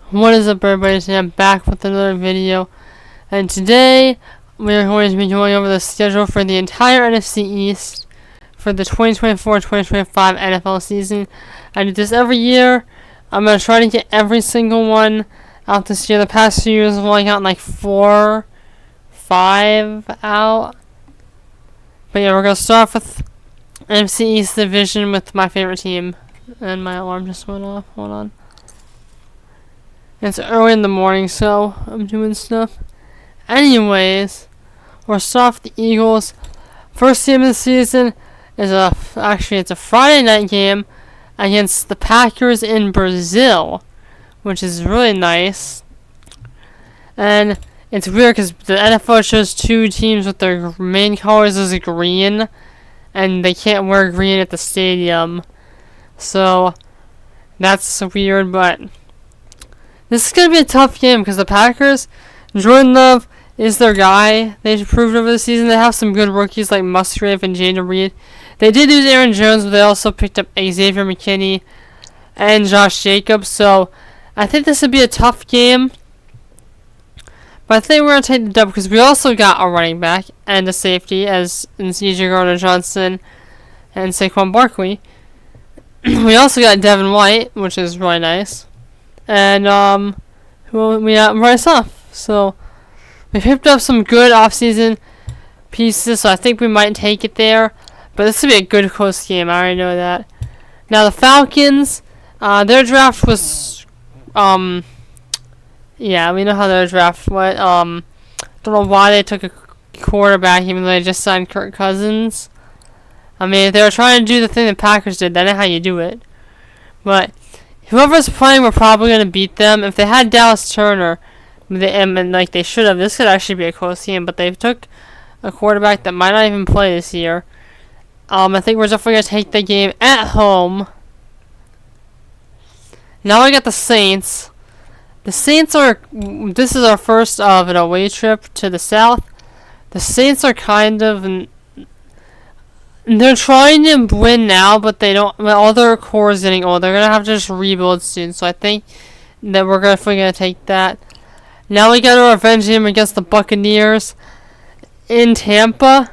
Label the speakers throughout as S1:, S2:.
S1: What is up, everybody? Today I'm back with another video, and today we are going to be going over the schedule for the entire NFC East for the 2024-2025 NFL season. I do this every year. I'm going to try to get every single one out this year. The past few years I've only gotten like 4, 5 out. But yeah, we're going to start off with NFC East division with my favorite team. And my alarm just went off. Hold on. It's early in the morning, so I'm doing stuff. Anyways, we're starting off the Eagles. First game of the season is it's a Friday night game against the Packers in Brazil, which is really nice. And it's weird because the NFL shows two teams with their main colors as green, and they can't wear green at the stadium. So that's weird, but this is going to be a tough game because the Packers, Jordan Love is their guy. They've proved over the season. They have some good rookies like Musgrave and Jaden Reed. They did lose Aaron Jones, but they also picked up Xavier McKinney and Josh Jacobs. So I think this would be a tough game. But I think we're going to take the dub because we also got a running back and a safety as in C.J. Gardner-Johnson and Saquon Barkley. We also got Devin White, which is really nice. And we got Bryce off. So we picked up some good offseason pieces, so I think we might take it there. But this will be a good close game. I already know that. Now the Falcons, their draft was yeah, we know how their draft went. Don't know why they took a quarterback even though they just signed Kirk Cousins. I mean, if they were trying to do the thing the Packers did, that ain't how you do it. But whoever's playing, we're probably going to beat them. If they had Dallas Turner, and like they should have, this could actually be a close game. But they took a quarterback that might not even play this year. I think we're definitely going to take the game at home. Now we got the Saints. The Saints are, this is our first of an away trip to the South. The Saints are kind of, they're trying to win now, but they don't. All their core is getting old. They're gonna have to just rebuild soon. So I think that we're definitely gonna take that. Now we got a revenge game against the Buccaneers in Tampa.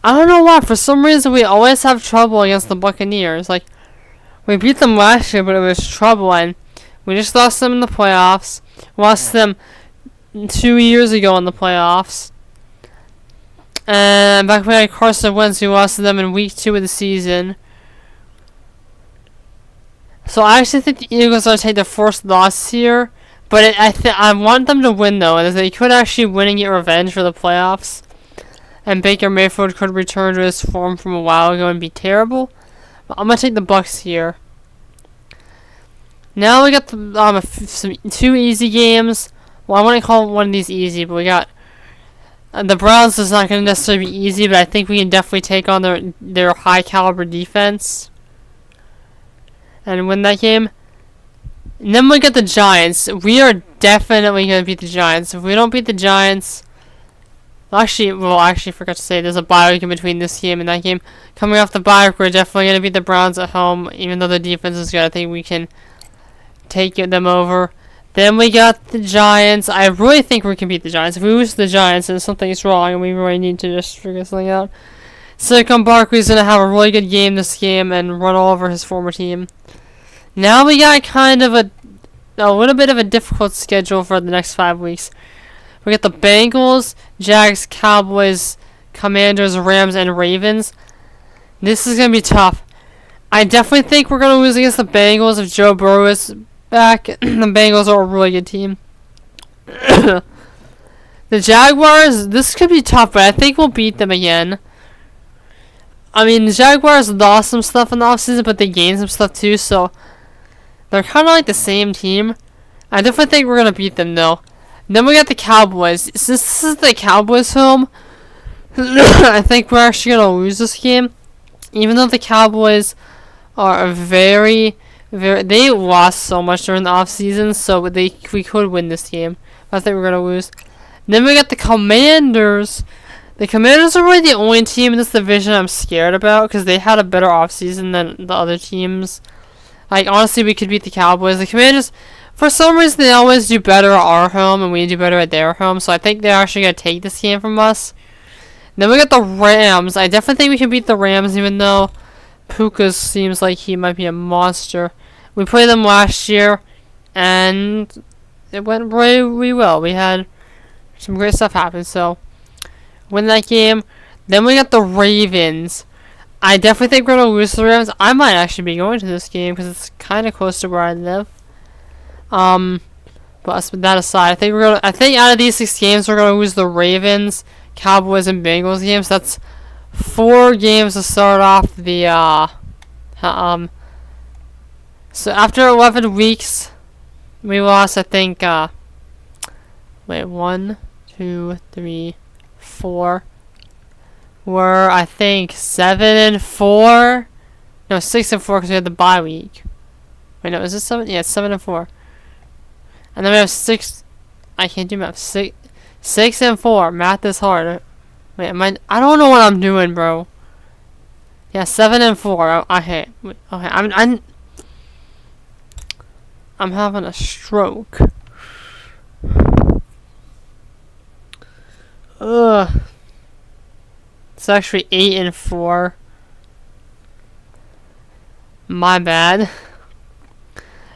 S1: I don't know why. For some reason, we always have trouble against the Buccaneers. Like we beat them last year, but it was trouble, and we just lost them in the playoffs. Lost them 2 years ago in the playoffs. And back when I had Carson Wentz, we lost to them in week 2 of the season. So I actually think the Eagles are going to take their first loss here. But I want them to win, though. And they could actually win and get revenge for the playoffs. And Baker Mayfield could return to his form from a while ago and be terrible. But I'm going to take the Bucs here. Now we got the, two easy games. Well, I wouldn't call one of these easy, but we got the Browns is not going to necessarily be easy, but I think we can definitely take on their high caliber defense and win that game. And then we got the Giants. We are definitely going to beat the Giants. If we don't beat the Giants, actually forgot to say there's a bye week in between this game and that game. Coming off the bye week, we're definitely going to beat the Browns at home, even though the defense is good. I think we can take them over. Then we got the Giants. I really think we can beat the Giants. If we lose to the Giants, then something's wrong, and we really need to just figure something out. Saquon Barkley's going to have a really good game this game and run all over his former team. Now we got kind of a little bit of a difficult schedule for the next 5 weeks. We got the Bengals, Jags, Cowboys, Commanders, Rams, and Ravens. This is going to be tough. I definitely think we're going to lose against the Bengals if Joe Burrow is back. The Bengals are a really good team. The Jaguars, this could be tough, but I think we'll beat them again. I mean, the Jaguars lost some stuff in the offseason, but they gained some stuff too, so they're kind of like the same team. I definitely think we're going to beat them, though. Then we got the Cowboys. Since this is the Cowboys' home, I think we're actually going to lose this game. Even though the Cowboys are they lost so much during the offseason, so we could win this game. But I think we're going to lose. Then we got the Commanders. The Commanders are really the only team in this division I'm scared about because they had a better offseason than the other teams. Like, honestly, we could beat the Cowboys. The Commanders, For some reason, they always do better at our home, and we do better at their home. So I think they're actually gonna take this game from us. And then we got the Rams. I definitely think we can beat the Rams, even though Puka seems like he might be a monster. We played them last year, and it went really well. We had some great stuff happen. So win that game. Then we got the Ravens. I definitely think we're gonna lose to the Rams. I might actually be going to this game because it's kind of close to where I live. But that aside, I think out of these 6 games, we're gonna lose the Ravens, Cowboys, and Bengals games. That's 4 games to start off the So after 11 weeks, we lost. I think 1, 2, 3, 4. We're I think 7-4. No, 6-4 because we had the bye week. Wait, no, is this 7? Yeah, it's 7-4. And then we have 6. I can't do math. 6-4. Math is hard. Wait, I don't know what I'm doing, bro. Yeah, 7-4. I hate. Okay, I'm having a stroke. Ugh. It's actually 8-4. My bad.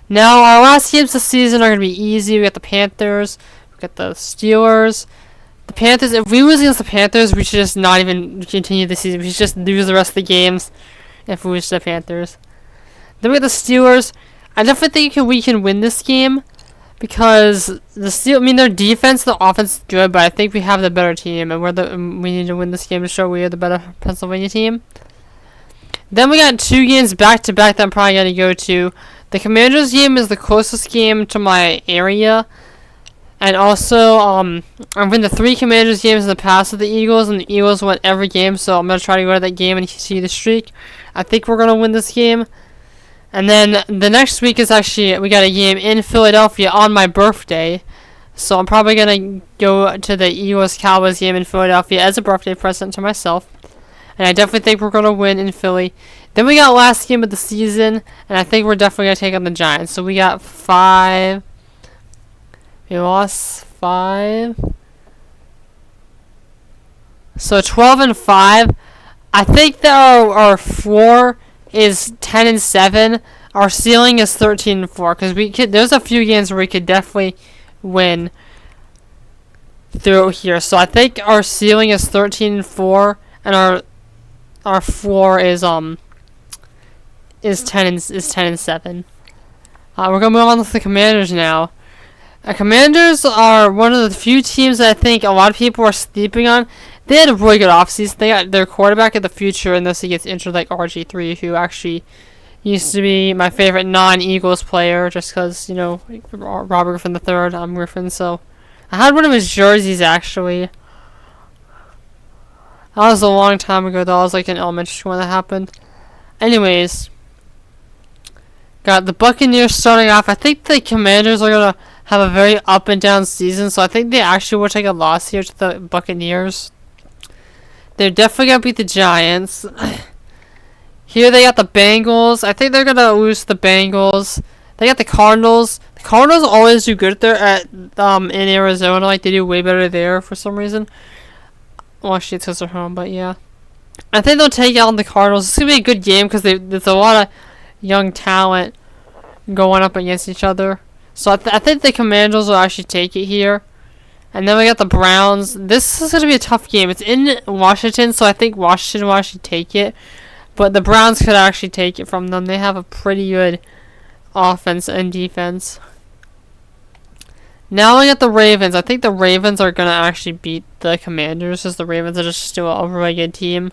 S1: Now, our last games this season are going to be easy. We got the Panthers. We got the Steelers. The Panthers, if we lose against the Panthers, we should just not even continue the season. We should just lose the rest of the games if we lose to the Panthers. Then we got the Steelers. I definitely think we can win this game because their defense, the offense is good, but I think we have the better team, and we need to win this game to show we are the better Pennsylvania team. Then we got 2 games back to back that I'm probably going to go to. The Commanders game is the closest game to my area. And also, I've been to 3 Commanders games in the past with the Eagles, and the Eagles won every game, so I'm going to try to go to that game and see the streak. I think we're going to win this game. And then the next week is actually, we got a game in Philadelphia on my birthday. So I'm probably going to go to the Eagles-Cowboys game in Philadelphia as a birthday present to myself. And I definitely think we're going to win in Philly. Then we got last game of the season, and I think we're definitely going to take on the Giants. So we got 5. We lost 5. So 12-5. I think that our floor is 10-7. Our ceiling is 13-4 because there's a few games where we could definitely win through here. So I think our ceiling is 13-4, and our floor is 10-7. We're gonna move on to the Commanders now. Commanders are one of the few teams that I think a lot of people are sleeping on. They had a really good offseason. They got their quarterback of the future unless he gets injured like RG3, who actually used to be my favorite non-Eagles player just because, you know, Robert Griffin III, I'm Griffin, so. I had one of his jerseys, actually. That was a long time ago, though. I was like in elementary school when that happened. Anyways. Got the Buccaneers starting off. I think the Commanders are going to have a very up and down season, so I think they actually will take a loss here to the Buccaneers. They're definitely going to beat the Giants. Here they got the Bengals. I think they're going to lose to the Bengals. They got the Cardinals. The Cardinals always do good there at in Arizona. Like, they do way better there for some reason. Well, actually, it's because they're home, but yeah. I think they'll take out the Cardinals. It's going to be a good game because there's a lot of young talent going up against each other. So I think the Commanders will actually take it here. And then we got the Browns. This is going to be a tough game. It's in Washington, so I think Washington will actually take it. But the Browns could actually take it from them. They have a pretty good offense and defense. Now we got the Ravens. I think the Ravens are going to actually beat the Commanders because the Ravens are just still a really good team.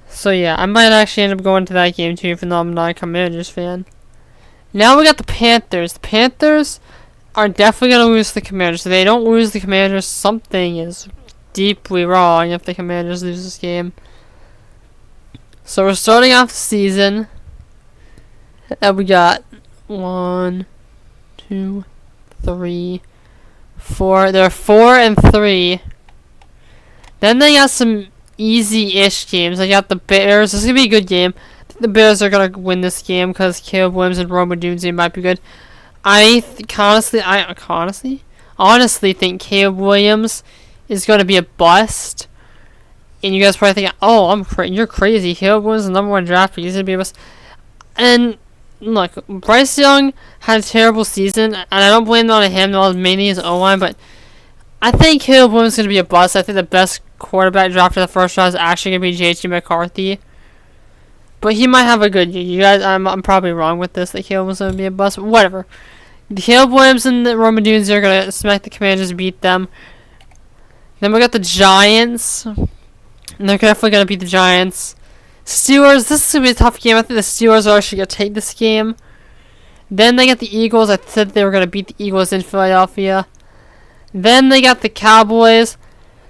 S1: So yeah, I might actually end up going to that game too, even though I'm not a Commanders fan. Now we got the Panthers. The Panthers are definitely going to lose the Commanders. If they don't lose the Commanders, something is deeply wrong if the Commanders lose this game. So we're starting off the season. And we got 1, 2, 3, 4. They're 4-3. Then they got some easy-ish games. They got the Bears. This is going to be a good game. The the Bears are gonna win this game because Caleb Williams and Rome Odunze might be good. Honestly think Caleb Williams is gonna be a bust. And you guys probably think, oh, you're crazy. Caleb Williams is the #1 draft pick. He's gonna be a bust. And look, Bryce Young had a terrible season, and I don't blame it on him. It was mainly his O-line, but I think Caleb Williams is going to be a bust. I think the best quarterback drafted in the first round is actually going to be J.J. McCarthy. But he might have a good year. You guys, I'm probably wrong with this, that Caleb Williams is going to be a bust, but whatever. Caleb Williams and the Rome Odunze are going to smack the Commanders and beat them. Then we got the Giants. And they're definitely going to beat the Giants. Steelers, this is going to be a tough game. I think the Steelers are actually going to take this game. Then they got the Eagles. I said they were going to beat the Eagles in Philadelphia. Then they got the Cowboys.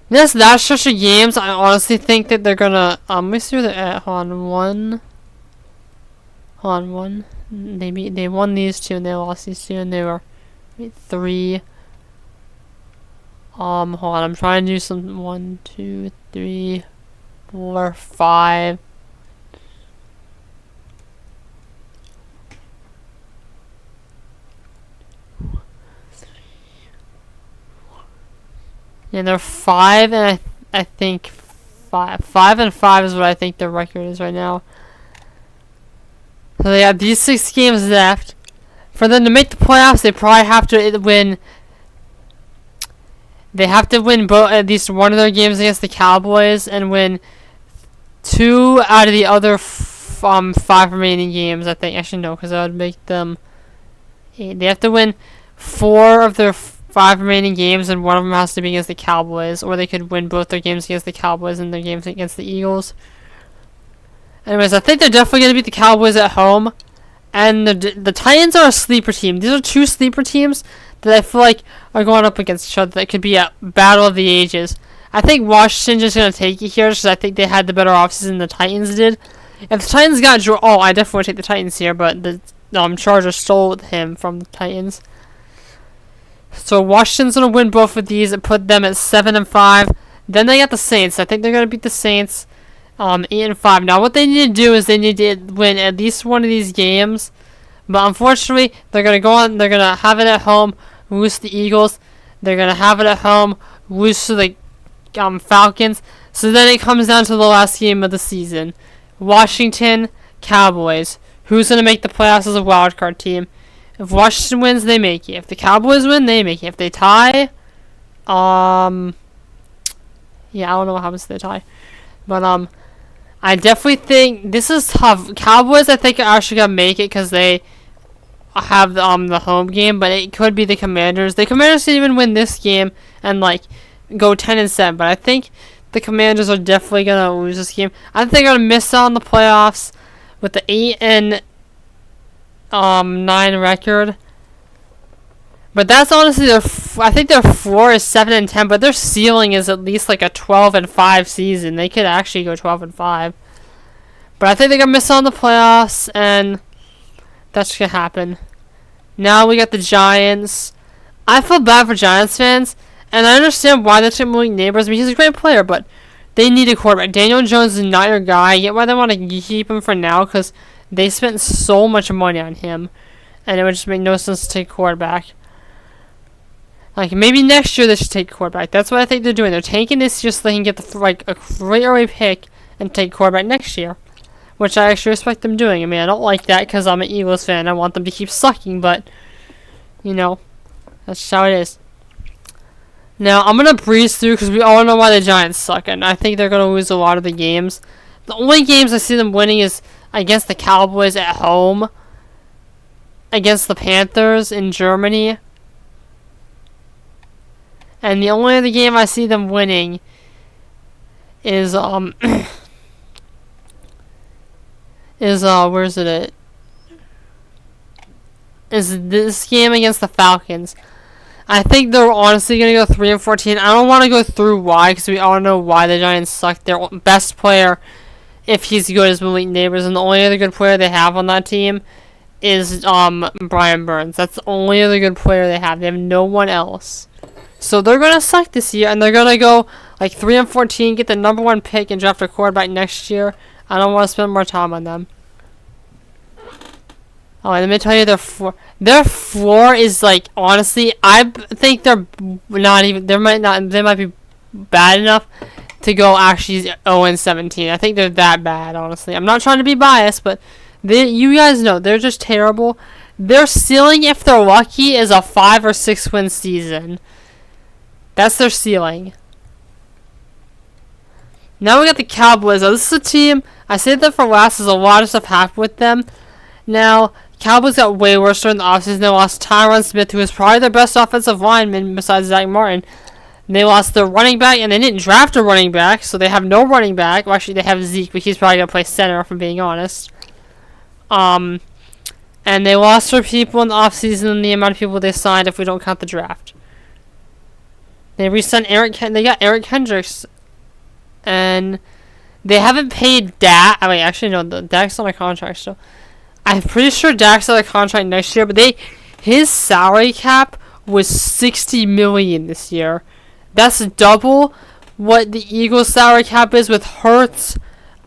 S1: That stretch of games, I honestly think that they're going to... let me see where they're at. Hold on, one. They won these two and they lost these two and they were 3. Hold on, I'm trying to do some 1, 2, 3, 4, 5. Yeah, they're 5, and I think 5 and 5 is what I think their record is right now. So they have these 6 games left. For them to make the playoffs, they probably have to win. They have to win at least one of their games against the Cowboys and win 2 out of the other 5 remaining games. I think actually no, because that would make them 8. They have to win 4 of their 5 remaining games, and one of them has to be against the Cowboys, or they could win both their games against the Cowboys and their games against the Eagles. Anyways, I think they're definitely going to beat the Cowboys at home, and the Titans are a sleeper team. These are 2 sleeper teams that I feel like are going up against each other. That could be a battle of the ages. I think Washington's just going to take it here, because I think they had the better offseason than the Titans did. If the Titans got I definitely would take the Titans here, but the Chargers stole him from the Titans. So Washington's going to win both of these and put them at 7 and 5. Then they got the Saints. I think they're going to beat the Saints 8 and 5. Now what they need to do is they need to win at least one of these games. But unfortunately, they're going to go on. They're going to have it at home, lose to the Eagles. They're going to have it at home, lose to the Falcons. So then it comes down to the last game of the season. Washington, Cowboys. Who's going to make the playoffs as a wildcard team? If Washington wins, they make it. If the Cowboys win, they make it. If they tie, yeah, I don't know what happens if they tie. But, I definitely think this is tough. Cowboys, I think, are actually going to make it because they have the home game, but it could be the Commanders. The Commanders could even win this game and, like, go 10 and 7, but I think the Commanders are definitely going to lose this game. I think they're going to miss out on the playoffs with the 8 and 9 record, but that's honestly I think their floor is 7 and 10, but their ceiling is at least like a 12 and 5 season. They could actually go 12 and 5, but I think they're gonna miss on the playoffs, and that's gonna happen. Now we got the Giants. I feel bad for Giants fans, and I understand why they took Malik Neighbors. I mean, he's a great player, but they need a quarterback. Daniel Jones is not your guy. I get why they want to keep him for now, because they spent so much money on him, and it would just make no sense to take a quarterback. Like, maybe next year they should take a quarterback. That's what I think they're doing. They're tanking this just so they can get a great early pick and take a quarterback next year, which I actually respect them doing. I mean, I don't like that because I'm an Eagles fan. I want them to keep sucking, but, you know, that's just how it is. Now, I'm going to breeze through because we all know why the Giants suck, and I think they're going to lose a lot of the games. The only games I see them winning is against the Cowboys at home, against the Panthers in Germany, and the only other game I see them winning is where's it at? Is this game against the Falcons. I think they're honestly going to go 3 and 14. I don't want to go through why, because we all know why the Giants suck. Their best player, if he's good, is Malik Neighbors, and the only other good player they have on that team is Brian Burns. That's the only other good player they have. They have no one else. So they're going to suck this year, and they're going to go like 3 and 14, get the #1 pick, and draft a quarterback next year. I don't want to spend more time on them. Oh, and let me tell you their floor is like, honestly, I think they're not even, they might be bad enough to go actually 0-17. I think they're that bad, honestly. I'm not trying to be biased, but you guys know they're just terrible. Their ceiling, if they're lucky, is a 5 or 6 win season. That's their ceiling. Now we got the Cowboys. This is a team, I saved them for last, there's a lot of stuff happened with them. Now, Cowboys got way worse during the offseason. They lost Tyron Smith, who is probably their best offensive lineman besides Zach Martin. They lost their running back, and they didn't draft a running back, so they have no running back. Well, actually, they have Zeke, but he's probably going to play center, if I'm being honest. And they lost their people in the offseason and the amount of people they signed if we don't count the draft. They re-signed they got Eric Hendricks, and they haven't paid Dak. I mean, actually, no, Dak's on a contract still. I'm pretty sure Dak's on a contract next year, but his salary cap was $60 million this year. That's double what the Eagles' salary cap is with Hurts.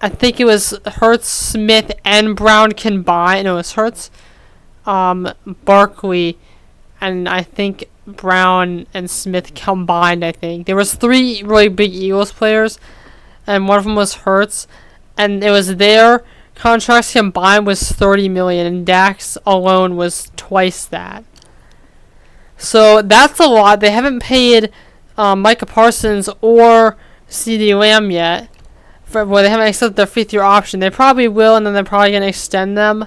S1: I think it was Hurts, Smith, and Brown combined. No, it was Hurts, Barkley, and I think Brown and Smith combined. I think there was 3 really big Eagles players, and one of them was Hurts, and it was their contracts combined was $30 million, and Dak's alone was twice that. So that's a lot. They haven't paid Micah Parsons or CeeDee Lamb yet. They haven't accepted their 5th-year option. They probably will, and then they're probably going to extend them.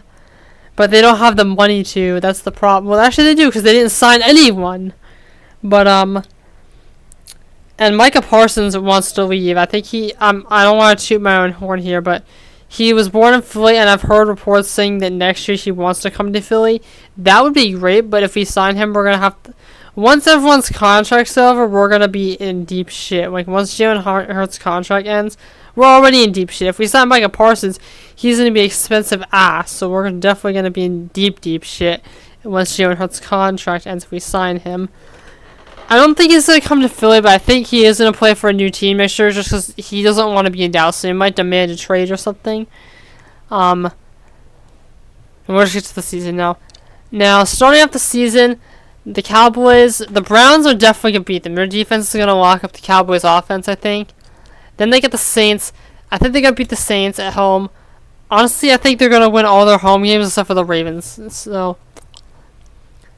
S1: But they don't have the money to. That's the problem. Well, actually they do, because they didn't sign anyone. But, and Micah Parsons wants to leave. I think I don't want to toot my own horn here, but he was born in Philly, and I've heard reports saying that next year he wants to come to Philly. That would be great, but if we sign him, we're going to have to... Once everyone's contract's over, we're going to be in deep shit. Like, once Jalen Hurts' contract ends, we're already in deep shit. If we sign Micah Parsons, he's going to be expensive ass, so we're definitely going to be in deep shit once Jalen Hurts' contract ends if we sign him. I don't think he's going to come to Philly, but I think he is going to play for a new team next year just because he doesn't want to be in Dallas, so he might demand a trade or something. And we'll just get to the season now. Now, starting off the season, the Cowboys, the Browns are definitely going to beat them. Their defense is going to lock up the Cowboys' offense, I think. Then they get the Saints. I think they're going to beat the Saints at home. Honestly, I think they're going to win all their home games except for the Ravens. So,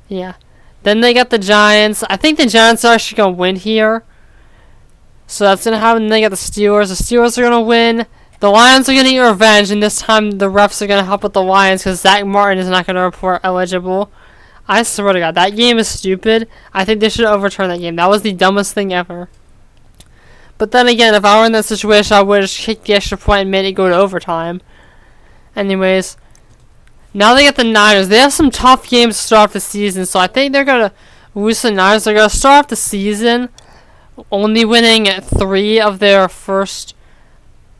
S1: yeah. Then they got the Giants. I think the Giants are actually going to win here. So that's going to happen. Then they got the Steelers. The Steelers are going to win. The Lions are going to get revenge, and this time the refs are going to help with the Lions because Zach Martin is not going to report eligible. I swear to God, that game is stupid. I think they should overturn that game. That was the dumbest thing ever. But then again, if I were in that situation, I would have kicked the extra point and made it go to overtime. Anyways, now they get the Niners. They have some tough games to start off the season, so I think they're going to lose the Niners. They're going to start off the season only winning 3 of their first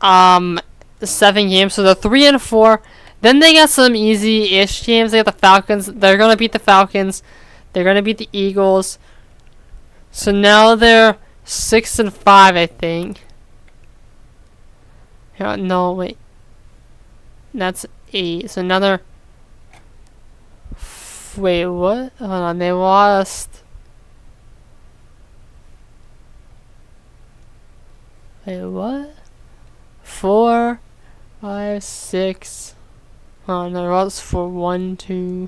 S1: 7 games. So they're 3-4. Then they got some easy-ish games. They got the Falcons. They're going to beat the Falcons. They're going to beat the Eagles. So now they're 6-5, I think. No, wait. That's 8. So another... Wait, what? Hold on, they lost... Wait, what? 4, 5, 6... Oh, no, that's for 1, 2...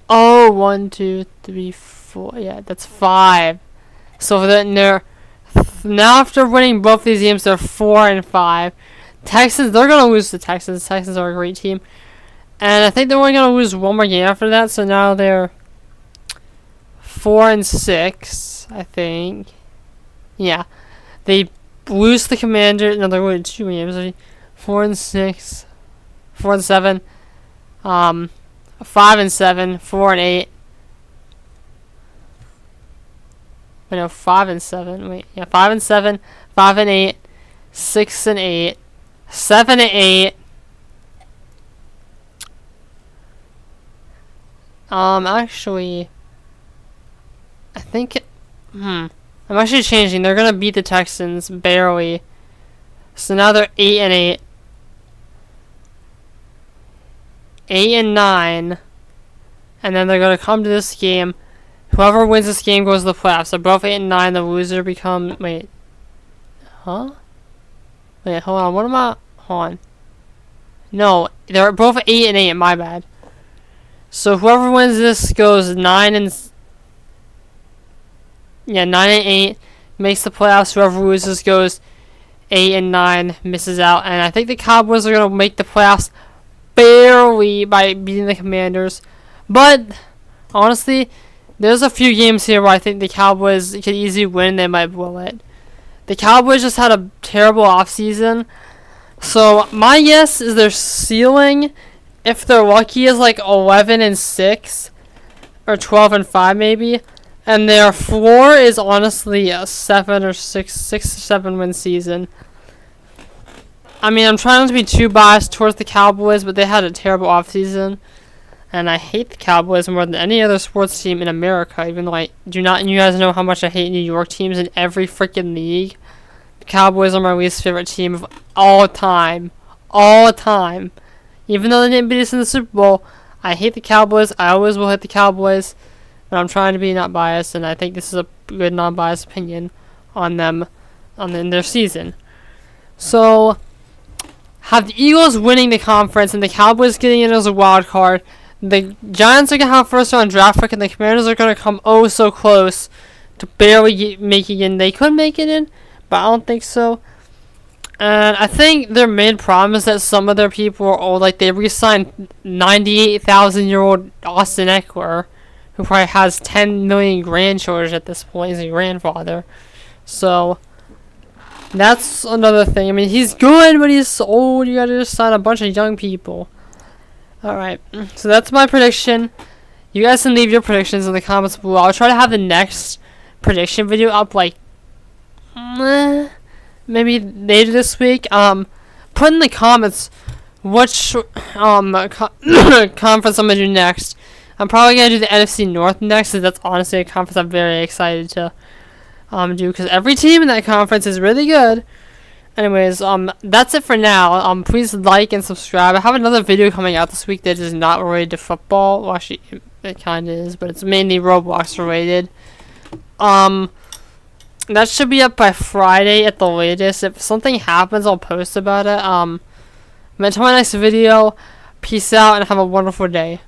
S1: Oh, 1, 2, 3, 4... Yeah, that's 5. So then they're... Now after winning both these games, they're 4-5. Texans, they're going to lose to Texans. Texans are a great team. And I think they're only going to lose one more game after that. So now they're 4-6, I think. Yeah. They lose the Commanders. No, they're winning 2 games. 4-6, 4-7, 5-7, 4-8. Wait, no, 5-7. Wait, yeah, 5-7, 5-8, 6-8, 7-8. Actually, I think. I'm actually changing. They're gonna beat the Texans barely. So now they're 8-8. 8-9, and then they're gonna come to this game. Whoever wins this game goes to the playoffs. They're both 8-9. The loser become wait, huh? Wait, hold on. What am I? Hold on. No, they're both 8-8. My bad. So whoever wins this goes 9-8, makes the playoffs. Whoever loses goes 8-9, misses out. And I think the Cowboys are gonna make the playoffs barely by beating the Commanders. But honestly, there's a few games here where I think the Cowboys could easily win. They might blow it. The Cowboys just had a terrible offseason. So my guess is their ceiling, if they're lucky, is like 11-6 or 12-5 maybe, and their floor is honestly a 6 or 7 win season. I mean, I'm trying not to be too biased towards the Cowboys, but they had a terrible offseason, and I hate the Cowboys more than any other sports team in America. Even though I do not, and you guys know how much I hate New York teams in every freaking league. Cowboys are my least favorite team of all time. All time. Even though they didn't beat us in the Super Bowl, I hate the Cowboys. I always will hate the Cowboys. But I'm trying to be not biased, and I think this is a good non-biased opinion on them in their season. So, have the Eagles winning the conference and the Cowboys getting in as a wild card. The Giants are going to have first round draft pick, and the Commanders are going to come oh so close to barely making it in. They could make it in, but I don't think so. And I think their main problem is that some of their people are old. Like, they re-signed 98,000-year-old Austin Eckler, who probably has 10 million grandchildren at this point. He's a grandfather. So, that's another thing. I mean, he's good, but he's old. You gotta just sign a bunch of young people. Alright, so that's my prediction. You guys can leave your predictions in the comments below. I'll try to have the next prediction video up, like, maybe later this week. Put in the comments which conference I'm gonna do next. I'm probably gonna do the NFC North next, because that's honestly a conference I'm very excited to do, because every team in that conference is really good. Anyways, that's it for now. Please like and subscribe. I have another video coming out this week that is not related to football. Well, actually, it kind of is, but it's mainly Roblox related. That should be up by Friday at the latest. If something happens, I'll post about it. Until my next video, peace out and have a wonderful day.